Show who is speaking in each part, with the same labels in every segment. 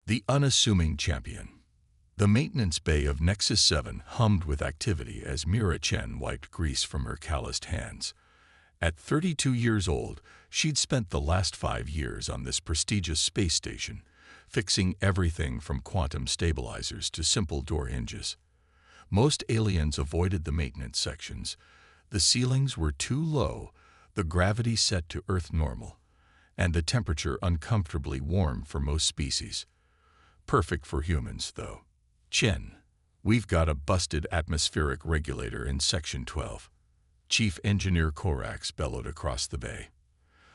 Speaker 1: The unassuming champion. The maintenance bay of Nexus 7 hummed with activity as Mira Chen wiped grease from her calloused hands. At 32 years old, she'd spent the last 5 years on this prestigious space station, fixing everything from quantum stabilizers to simple door hinges. Most aliens avoided the maintenance sections. The ceilings were too low, the gravity set to Earth normal, and the temperature uncomfortably warm for most species. Perfect for humans, though. Chen, we've got a busted atmospheric regulator in Section 12. Chief Engineer Korax bellowed across the bay.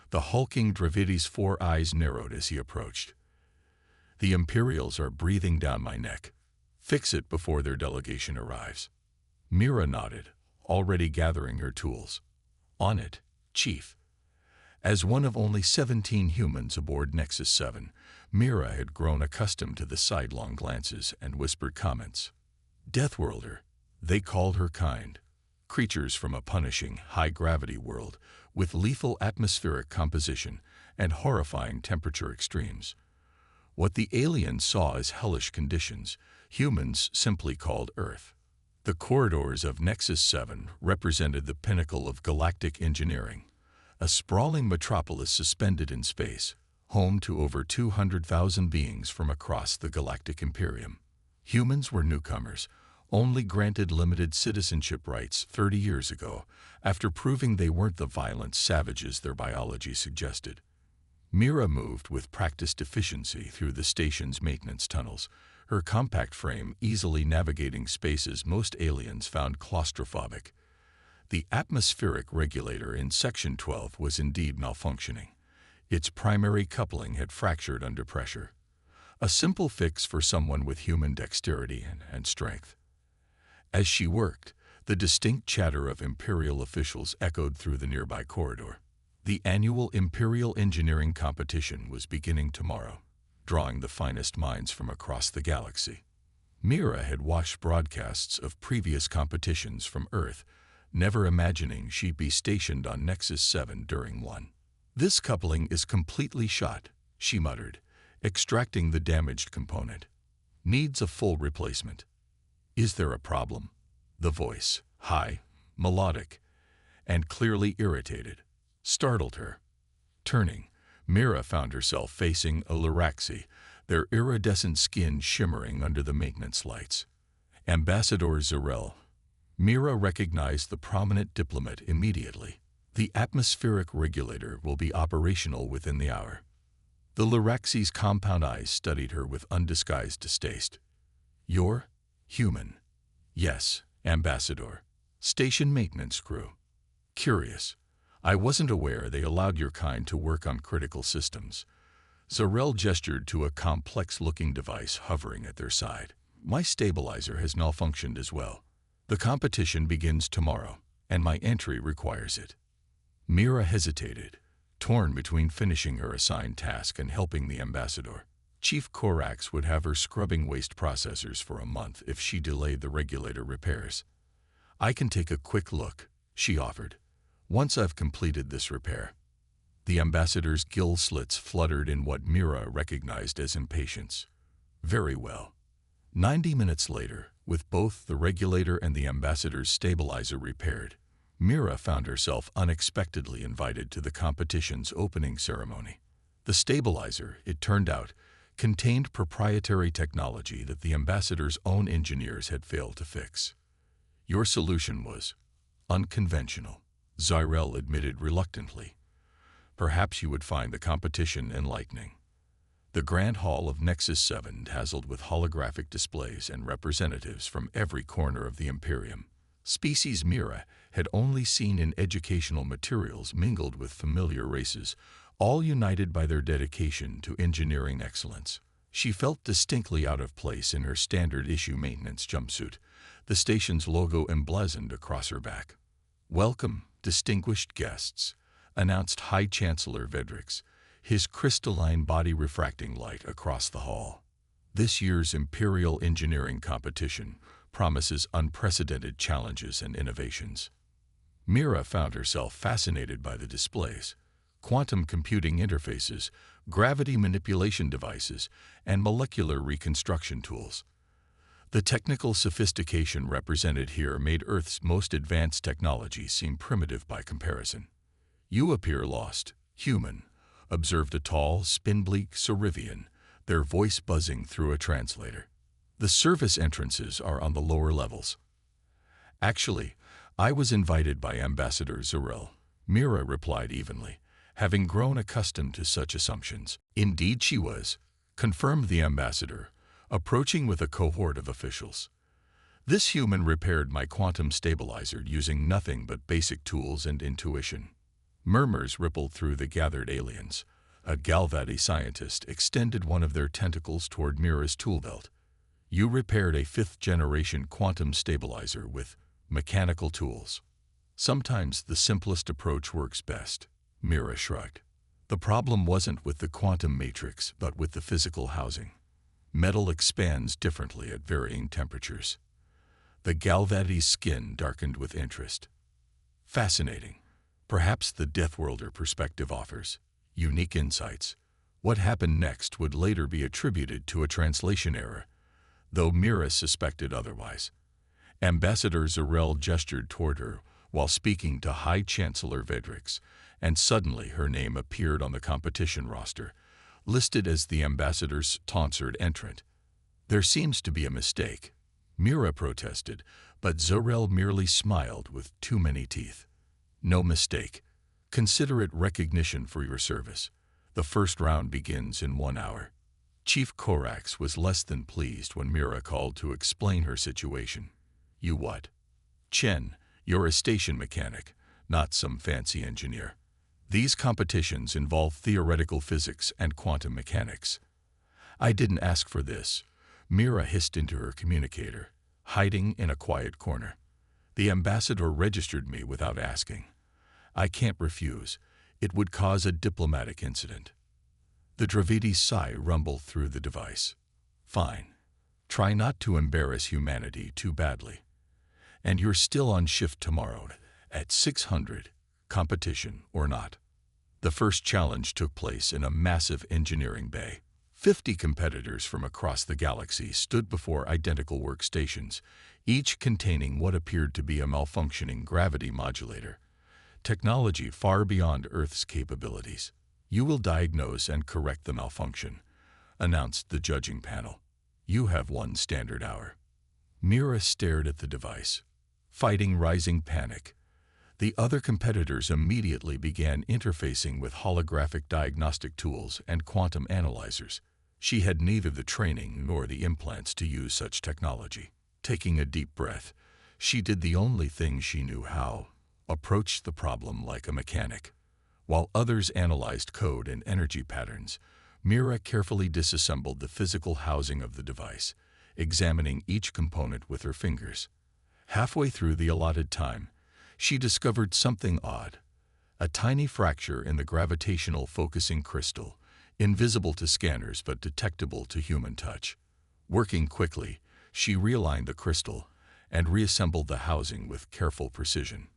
Speaker 1: The hulking Dravidi's 4 eyes narrowed as he approached. The Imperials are breathing down my neck. Fix it before their delegation arrives. Mira nodded, already gathering her tools. On it, Chief. As one of only 17 humans aboard Nexus 7, Mira had grown accustomed to the sidelong glances and whispered comments. Deathworlder, they called her kind. Creatures from a punishing, high-gravity world with lethal atmospheric composition and horrifying temperature extremes. What the aliens saw as hellish conditions, humans simply called Earth. The corridors of Nexus 7 represented the pinnacle of galactic engineering, a sprawling metropolis suspended in space, home to over 200,000 beings from across the Galactic Imperium. Humans were newcomers, only granted limited citizenship rights 30 years ago, after proving they weren't the violent savages their biology suggested. Mira moved with practiced efficiency through the station's maintenance tunnels, her compact frame easily navigating spaces most aliens found claustrophobic. The atmospheric regulator in Section 12 was indeed malfunctioning. Its primary coupling had fractured under pressure. A simple fix for someone with human dexterity and strength. As she worked, the distinct chatter of Imperial officials echoed through the nearby corridor. The annual Imperial Engineering Competition was beginning tomorrow, drawing the finest minds from across the galaxy. Mira had watched broadcasts of previous competitions from Earth, never imagining she'd be stationed on Nexus 7 during one. This coupling is completely shot, she muttered, extracting the damaged component. Needs a full replacement. Is there a problem? The voice, high, melodic, and clearly irritated, startled her. Turning, Mira found herself facing a Liraxi, their iridescent skin shimmering under the maintenance lights. Ambassador Zarel. Mira recognized the prominent diplomat immediately. The atmospheric regulator will be operational within the hour. The Liraxi's compound eyes studied her with undisguised distaste. You're human. Yes, Ambassador. Station maintenance crew. Curious. I wasn't aware they allowed your kind to work on critical systems. Zarel gestured to a complex-looking device hovering at their side. My stabilizer has malfunctioned as well. The competition begins tomorrow, and my entry requires it. Mira hesitated, torn between finishing her assigned task and helping the ambassador. Chief Korax would have her scrubbing waste processors for a month if she delayed the regulator repairs. I can take a quick look, she offered, once I've completed this repair. The ambassador's gill slits fluttered in what Mira recognized as impatience. Very well. 90 minutes later, with both the regulator and the ambassador's stabilizer repaired, Mira found herself unexpectedly invited to the competition's opening ceremony. The stabilizer, it turned out, contained proprietary technology that the ambassador's own engineers had failed to fix. Your solution was unconventional, Zarel admitted reluctantly. Perhaps you would find the competition enlightening. The Grand Hall of Nexus 7 dazzled with holographic displays and representatives from every corner of the Imperium. Species Mira had only seen in educational materials mingled with familiar races, all united by their dedication to engineering excellence. She felt distinctly out of place in her standard-issue maintenance jumpsuit, the station's logo emblazoned across her back. Welcome, distinguished guests, announced High Chancellor Vedrix, his crystalline body refracting light across the hall. This year's Imperial Engineering Competition promises unprecedented challenges and innovations. Mira found herself fascinated by the displays. Quantum computing interfaces, gravity manipulation devices, and molecular reconstruction tools. The technical sophistication represented here made Earth's most advanced technology seem primitive by comparison. "You appear lost, human," observed a tall, spin-bleak Cerivian, their voice buzzing through a translator. "The service entrances are on the lower levels." "Actually, I was invited by Ambassador Zorel," Mira replied evenly, having grown accustomed to such assumptions. "Indeed she was," confirmed the ambassador, approaching with a cohort of officials. "This human repaired my quantum stabilizer using nothing but basic tools and intuition." Murmurs rippled through the gathered aliens. A Galvadi scientist extended one of their tentacles toward Mira's tool belt. "You repaired a fifth-generation quantum stabilizer with mechanical tools." "Sometimes the simplest approach works best," Mira shrugged. "The problem wasn't with the quantum matrix, but with the physical housing. Metal expands differently at varying temperatures." The Galvadi's skin darkened with interest. "Fascinating. Perhaps the Deathworlder perspective offers unique insights." What happened next would later be attributed to a translation error, though Mira suspected otherwise. Ambassador Zorel gestured toward her while speaking to High Chancellor Vedrix, and suddenly her name appeared on the competition roster, listed as the ambassador's tonsured entrant. "There seems to be a mistake," Mira protested, but Zorel merely smiled with too many teeth. "No mistake. Consider it recognition for your service. The first round begins in 1 hour." Chief Korax was less than pleased when Mira called to explain her situation. "You what?" "Chen, you're a station mechanic, not some fancy engineer. These competitions involve theoretical physics and quantum mechanics." "I didn't ask for this," Mira hissed into her communicator, hiding in a quiet corner. "The ambassador registered me without asking. I can't refuse. It would cause a diplomatic incident." The Dravidi's sigh rumbled through the device. "Fine. Try not to embarrass humanity too badly. And you're still on shift tomorrow at 600, competition or not." The first challenge took place in a massive engineering bay. 50 competitors from across the galaxy stood before identical workstations, each containing what appeared to be a malfunctioning gravity modulator, technology far beyond Earth's capabilities. "You will diagnose and correct the malfunction," announced the judging panel. "You have 1 standard hour." Mira stared at the device, fighting rising panic. The other competitors immediately began interfacing with holographic diagnostic tools and quantum analyzers. She had neither the training nor the implants to use such technology. Taking a deep breath, she did the only thing she knew how: approach the problem like a mechanic. While others analyzed code and energy patterns, Mira carefully disassembled the physical housing of the device, examining each component with her fingers. Halfway through the allotted time, she discovered something odd: a tiny fracture in the gravitational focusing crystal, invisible to scanners but detectable to human touch. Working quickly, she realigned the crystal and reassembled the housing with careful precision.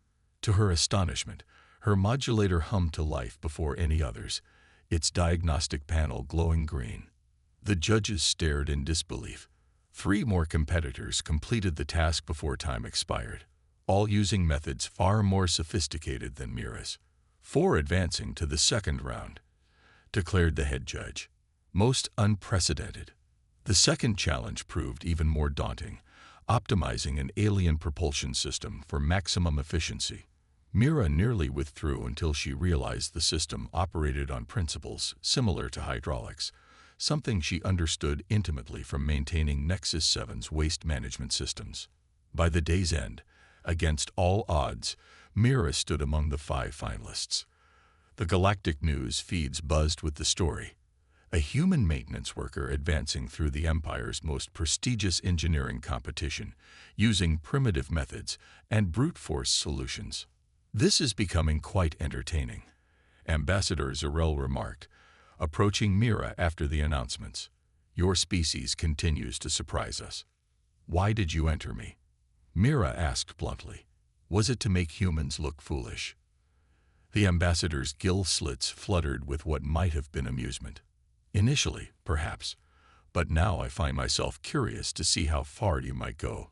Speaker 1: To her astonishment, her modulator hummed to life before any others, its diagnostic panel glowing green. The judges stared in disbelief. 3 more competitors completed the task before time expired, all using methods far more sophisticated than Mira's. 4 advancing to the second round, declared the head judge. Most unprecedented. The second challenge proved even more daunting, optimizing an alien propulsion system for maximum efficiency. Mira nearly withdrew until she realized the system operated on principles similar to hydraulics, something she understood intimately from maintaining Nexus 7's waste management systems. By the day's end, against all odds, Mira stood among the 5 finalists. The galactic news feeds buzzed with the story: a human maintenance worker advancing through the Empire's most prestigious engineering competition, using primitive methods and brute force solutions. "This is becoming quite entertaining," Ambassador Zorel remarked, approaching Mira after the announcements. "Your species continues to surprise us." "Why did you enter me?" Mira asked bluntly. "Was it to make humans look foolish?" The ambassador's gill slits fluttered with what might have been amusement. Initially, perhaps, but now I find myself curious to see how far you might go.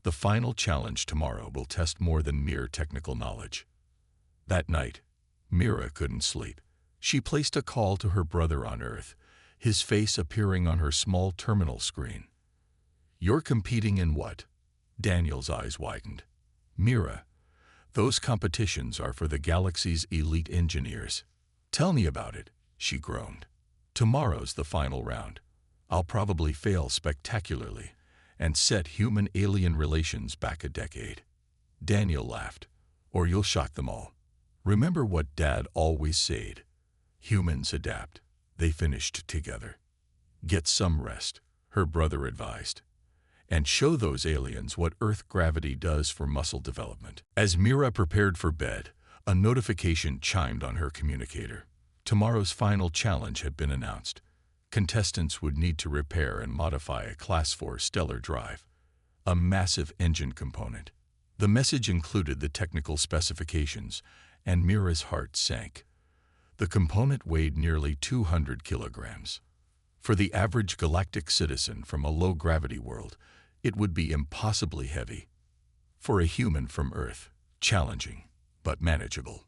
Speaker 1: The final challenge tomorrow will test more than mere technical knowledge. That night, Mira couldn't sleep. She placed a call to her brother on Earth, his face appearing on her small terminal screen. "You're competing in what?" Daniel's eyes widened. "Mira, those competitions are for the galaxy's elite engineers." "Tell me about it," she groaned. "Tomorrow's the final round. I'll probably fail spectacularly and set human-alien relations back a decade." Daniel laughed. "Or you'll shock them all. Remember what Dad always said. Humans adapt. They finished together." "Get some rest," her brother advised, "and show those aliens what Earth gravity does for muscle development." As Mira prepared for bed, a notification chimed on her communicator. Tomorrow's final challenge had been announced. Contestants would need to repair and modify a Class 4 stellar drive, a massive engine component. The message included the technical specifications, and Mira's heart sank. The component weighed nearly 200 kilograms. For the average galactic citizen from a low-gravity world, it would be impossibly heavy. For a human from Earth, challenging, but manageable.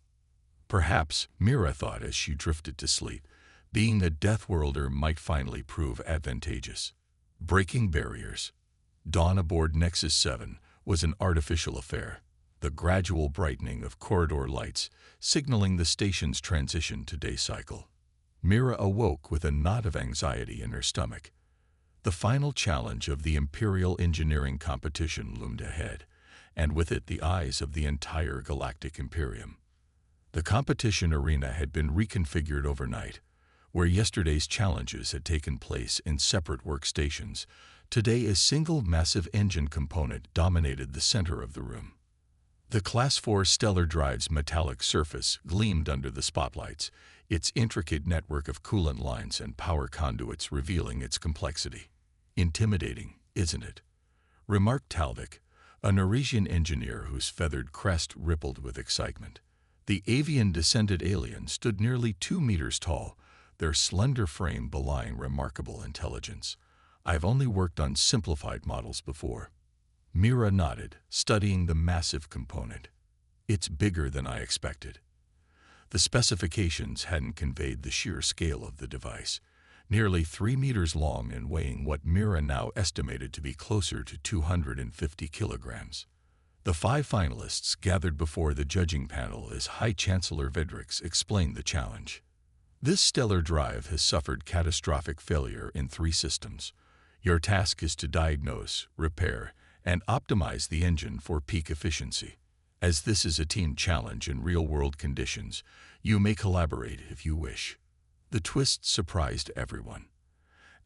Speaker 1: Perhaps, Mira thought as she drifted to sleep, being a Deathworlder might finally prove advantageous. Breaking barriers. Dawn aboard Nexus 7 was an artificial affair, the gradual brightening of corridor lights signaling the station's transition to day cycle. Mira awoke with a knot of anxiety in her stomach. The final challenge of the Imperial engineering competition loomed ahead, and with it the eyes of the entire Galactic Imperium. The competition arena had been reconfigured overnight. Where yesterday's challenges had taken place in separate workstations, today a single massive engine component dominated the center of the room. The Class 4 stellar drive's metallic surface gleamed under the spotlights, its intricate network of coolant lines and power conduits revealing its complexity. "Intimidating, isn't it?" remarked Talvik, a Norwegian engineer whose feathered crest rippled with excitement. The avian-descended alien stood nearly 2 meters tall, their slender frame belying remarkable intelligence. "I've only worked on simplified models before." Mira nodded, studying the massive component. "It's bigger than I expected." The specifications hadn't conveyed the sheer scale of the device. Nearly 3 meters long and weighing what Mira now estimated to be closer to 250 kilograms. The 5 finalists gathered before the judging panel as High Chancellor Vedrix explained the challenge. "This stellar drive has suffered catastrophic failure in 3 systems. Your task is to diagnose, repair, and optimize the engine for peak efficiency. As this is a team challenge in real-world conditions, you may collaborate if you wish." The twist surprised everyone.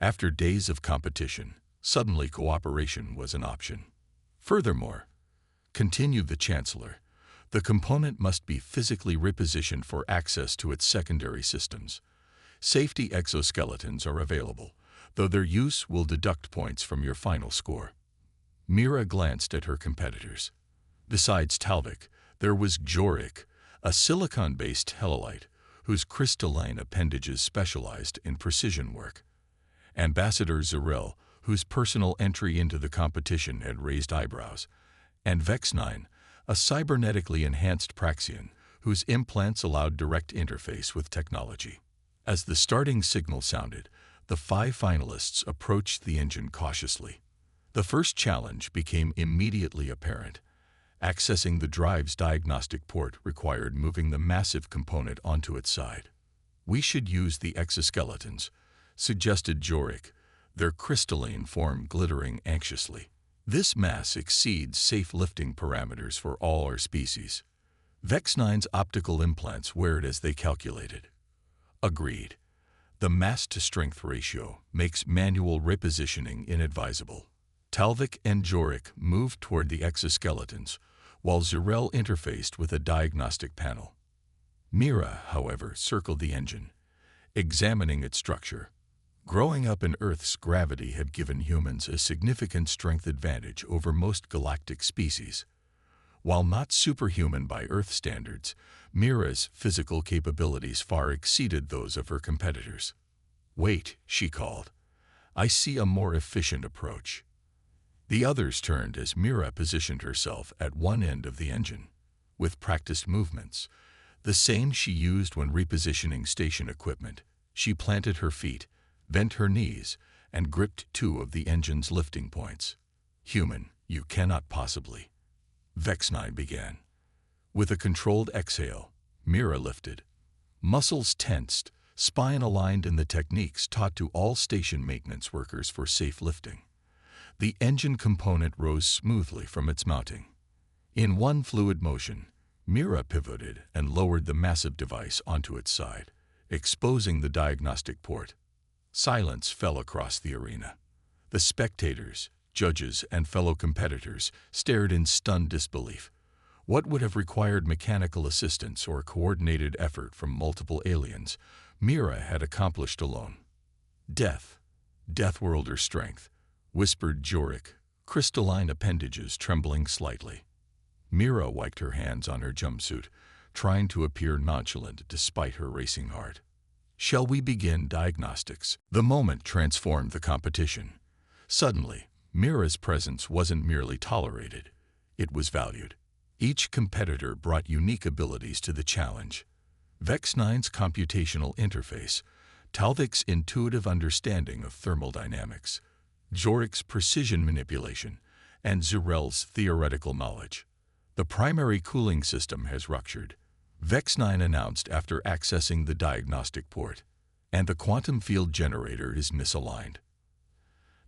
Speaker 1: After days of competition, suddenly cooperation was an option. "Furthermore," continued the Chancellor, "the component must be physically repositioned for access to its secondary systems. Safety exoskeletons are available, though their use will deduct points from your final score." Mira glanced at her competitors. Besides Talvik, there was Jorik, a silicon-based helolite whose crystalline appendages specialized in precision work. Ambassador Zerel, whose personal entry into the competition had raised eyebrows, and Vex9, a cybernetically enhanced Praxian, whose implants allowed direct interface with technology. As the starting signal sounded, the 5 finalists approached the engine cautiously. The first challenge became immediately apparent. Accessing the drive's diagnostic port required moving the massive component onto its side. "We should use the exoskeletons," suggested Jorik, their crystalline form glittering anxiously. "This mass exceeds safe lifting parameters for all our species. Vex9's optical implants wear it as they calculated." Agreed. The mass-to-strength ratio makes manual repositioning inadvisable. Talvik and Jorik moved toward the exoskeletons, while Zerel interfaced with a diagnostic panel. Mira, however, circled the engine, examining its structure. Growing up in Earth's gravity had given humans a significant strength advantage over most galactic species. While not superhuman by Earth standards, Mira's physical capabilities far exceeded those of her competitors. "Wait," she called. "I see a more efficient approach." The others turned as Mira positioned herself at one end of the engine. With practiced movements, the same she used when repositioning station equipment, she planted her feet, bent her knees, and gripped two of the engine's lifting points. "Human, you cannot possibly." Vex-9 began. With a controlled exhale, Mira lifted. Muscles tensed, spine aligned in the techniques taught to all station maintenance workers for safe lifting. The engine component rose smoothly from its mounting. In one fluid motion, Mira pivoted and lowered the massive device onto its side, exposing the diagnostic port. Silence fell across the arena. The spectators, judges, and fellow competitors stared in stunned disbelief. What would have required mechanical assistance or coordinated effort from multiple aliens, Mira had accomplished alone. Deathworlder strength," whispered Jorik, crystalline appendages trembling slightly. Mira wiped her hands on her jumpsuit, trying to appear nonchalant despite her racing heart. "Shall we begin diagnostics?" The moment transformed the competition. Suddenly, Mira's presence wasn't merely tolerated, it was valued. Each competitor brought unique abilities to the challenge. Vex-9's computational interface, Talvik's intuitive understanding of thermodynamics, Jorik's precision manipulation, and Zurel's theoretical knowledge. "The primary cooling system has ruptured," Vex-9 announced after accessing the diagnostic port, "and the quantum field generator is misaligned."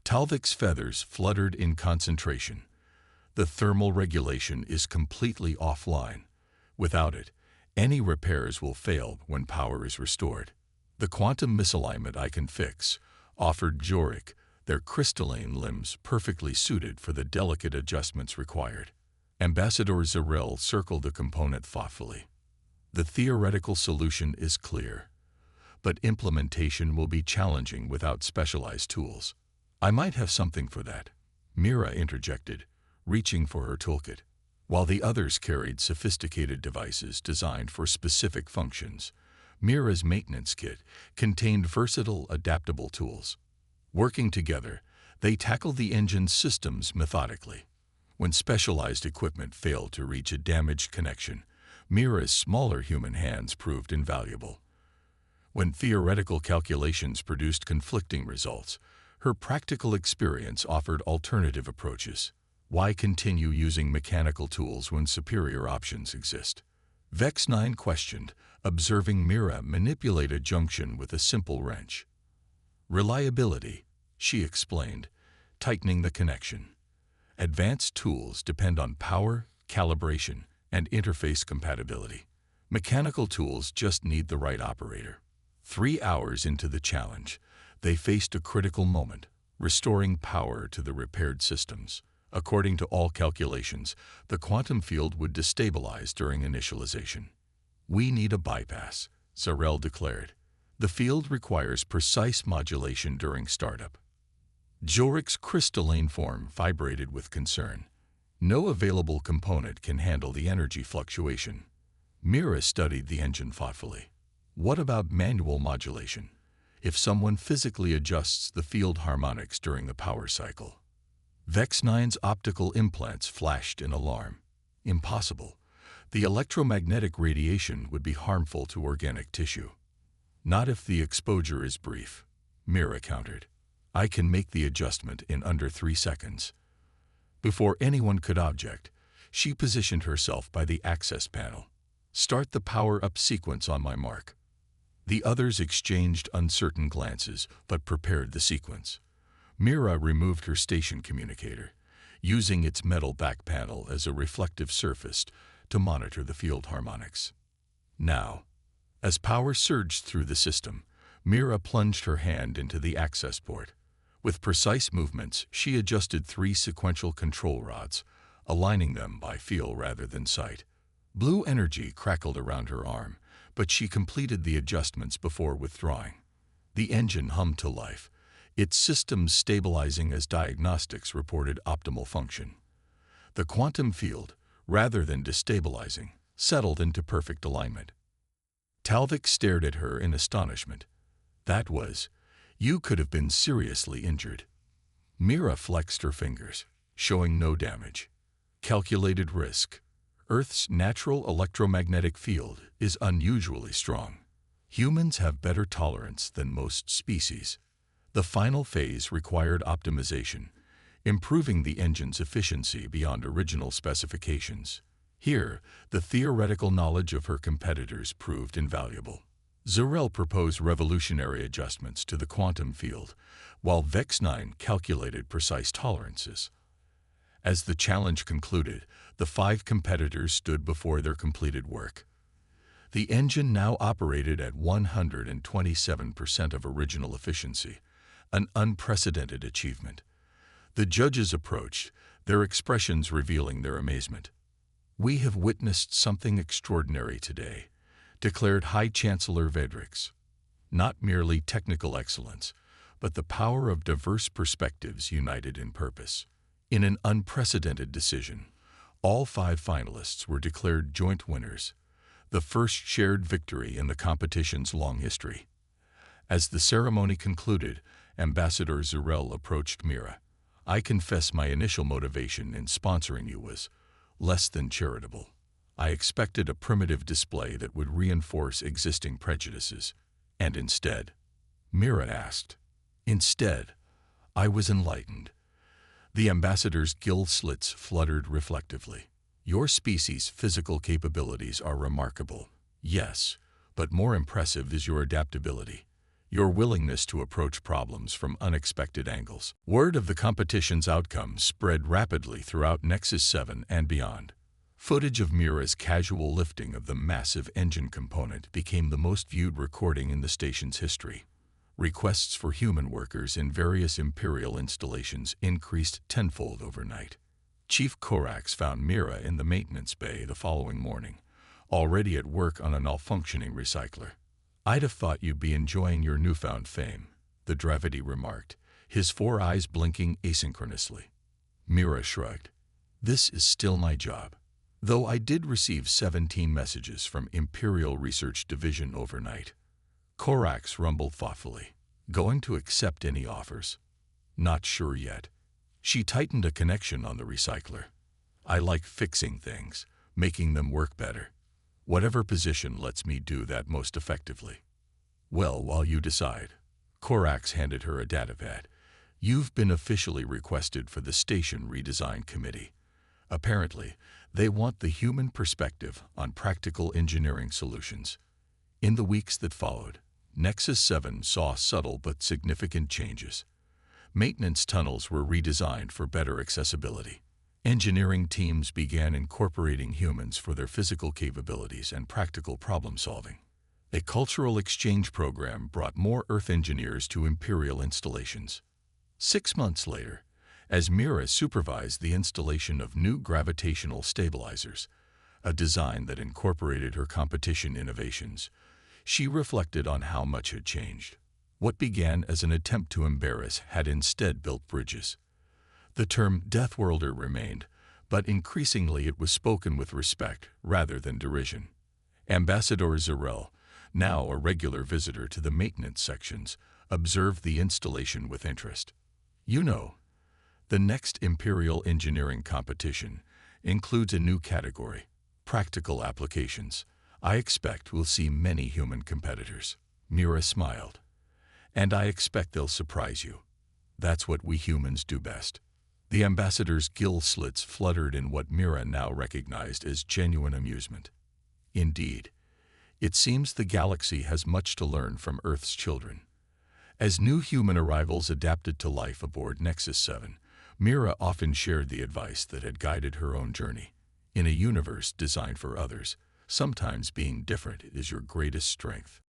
Speaker 1: Talvik's feathers fluttered in concentration. "The thermal regulation is completely offline. Without it, any repairs will fail when power is restored." "The quantum misalignment I can fix," offered Jorik, their crystalline limbs perfectly suited for the delicate adjustments required. Ambassador Zurel circled the component thoughtfully. "The theoretical solution is clear, but implementation will be challenging without specialized tools." "I might have something for that," Mira interjected, reaching for her toolkit. While the others carried sophisticated devices designed for specific functions, Mira's maintenance kit contained versatile, adaptable tools. Working together, they tackled the engine's systems methodically. When specialized equipment failed to reach a damaged connection, Mira's smaller human hands proved invaluable. When theoretical calculations produced conflicting results, her practical experience offered alternative approaches. Why continue using mechanical tools when superior options exist? Vex-9 questioned, observing Mira manipulate a junction with a simple wrench. "Reliability," she explained, tightening the connection. "Advanced tools depend on power, calibration, and interface compatibility. Mechanical tools just need the right operator." 3 hours into the challenge, they faced a critical moment, restoring power to the repaired systems. According to all calculations, the quantum field would destabilize during initialization. "We need a bypass," Zurel declared. "The field requires precise modulation during startup." Jorik's crystalline form vibrated with concern. "No available component can handle the energy fluctuation." Mira studied the engine thoughtfully. "What about manual modulation? If someone physically adjusts the field harmonics during the power cycle?" Vex-9's optical implants flashed in alarm. "Impossible. The electromagnetic radiation would be harmful to organic tissue." "Not if the exposure is brief," Mira countered. "I can make the adjustment in under 3 seconds." Before anyone could object, she positioned herself by the access panel. "Start the power-up sequence on my mark." The others exchanged uncertain glances, but prepared the sequence. Mira removed her station communicator, using its metal back panel as a reflective surface to monitor the field harmonics. Now, as power surged through the system, Mira plunged her hand into the access port. With precise movements, she adjusted 3 sequential control rods, aligning them by feel rather than sight. Blue energy crackled around her arm, but she completed the adjustments before withdrawing. The engine hummed to life, its systems stabilizing as diagnostics reported optimal function. The quantum field, rather than destabilizing, settled into perfect alignment. Talvik stared at her in astonishment. That was, you could have been seriously injured. Mira flexed her fingers, showing no damage. Calculated risk. Earth's natural electromagnetic field is unusually strong. Humans have better tolerance than most species. The final phase required optimization, improving the engine's efficiency beyond original specifications. Here, the theoretical knowledge of her competitors proved invaluable. Zarel proposed revolutionary adjustments to the quantum field, while Vex-9 calculated precise tolerances. As the challenge concluded, the 5 competitors stood before their completed work. The engine now operated at 127% of original efficiency, an unprecedented achievement. The judges approached, their expressions revealing their amazement. "We have witnessed something extraordinary today," declared High Chancellor Vedrix. Not merely technical excellence, but the power of diverse perspectives united in purpose. In an unprecedented decision, all 5 finalists were declared joint winners, the first shared victory in the competition's long history. As the ceremony concluded, Ambassador Zarel approached Mira. "I confess my initial motivation in sponsoring you was less than charitable. I expected a primitive display that would reinforce existing prejudices, and instead," Mira asked. "Instead, I was enlightened." The ambassador's gill slits fluttered reflectively. "Your species' physical capabilities are remarkable, yes, but more impressive is your adaptability, your willingness to approach problems from unexpected angles." Word of the competition's outcome spread rapidly throughout Nexus 7 and beyond. Footage of Mira's casual lifting of the massive engine component became the most viewed recording in the station's history. Requests for human workers in various Imperial installations increased tenfold overnight. Chief Korax found Mira in the maintenance bay the following morning, already at work on a malfunctioning recycler. "I'd have thought you'd be enjoying your newfound fame," the Dravity remarked, his 4 eyes blinking asynchronously. Mira shrugged. "This is still my job. Though I did receive 17 messages from Imperial Research Division overnight." Korax rumbled thoughtfully. "Going to accept any offers?" "Not sure yet." She tightened a connection on the recycler. "I like fixing things, making them work better. Whatever position lets me do that most effectively." "Well, while you decide." Korax handed her a datapad. "You've been officially requested for the Station Redesign Committee. Apparently, they want the human perspective on practical engineering solutions." In the weeks that followed, Nexus 7 saw subtle but significant changes. Maintenance tunnels were redesigned for better accessibility. Engineering teams began incorporating humans for their physical capabilities and practical problem-solving. A cultural exchange program brought more Earth engineers to Imperial installations. 6 months later, as Mira supervised the installation of new gravitational stabilizers, a design that incorporated her competition innovations, she reflected on how much had changed. What began as an attempt to embarrass had instead built bridges. The term Deathworlder remained, but increasingly it was spoken with respect rather than derision. Ambassador Zarel, now a regular visitor to the maintenance sections, observed the installation with interest. "You know, the next Imperial Engineering competition includes a new category, practical applications. I expect we'll see many human competitors." Mira smiled. "And I expect they'll surprise you. That's what we humans do best." The ambassador's gill slits fluttered in what Mira now recognized as genuine amusement. Indeed, it seems the galaxy has much to learn from Earth's children. As new human arrivals adapted to life aboard Nexus 7, Mira often shared the advice that had guided her own journey. In a universe designed for others, sometimes being different is your greatest strength.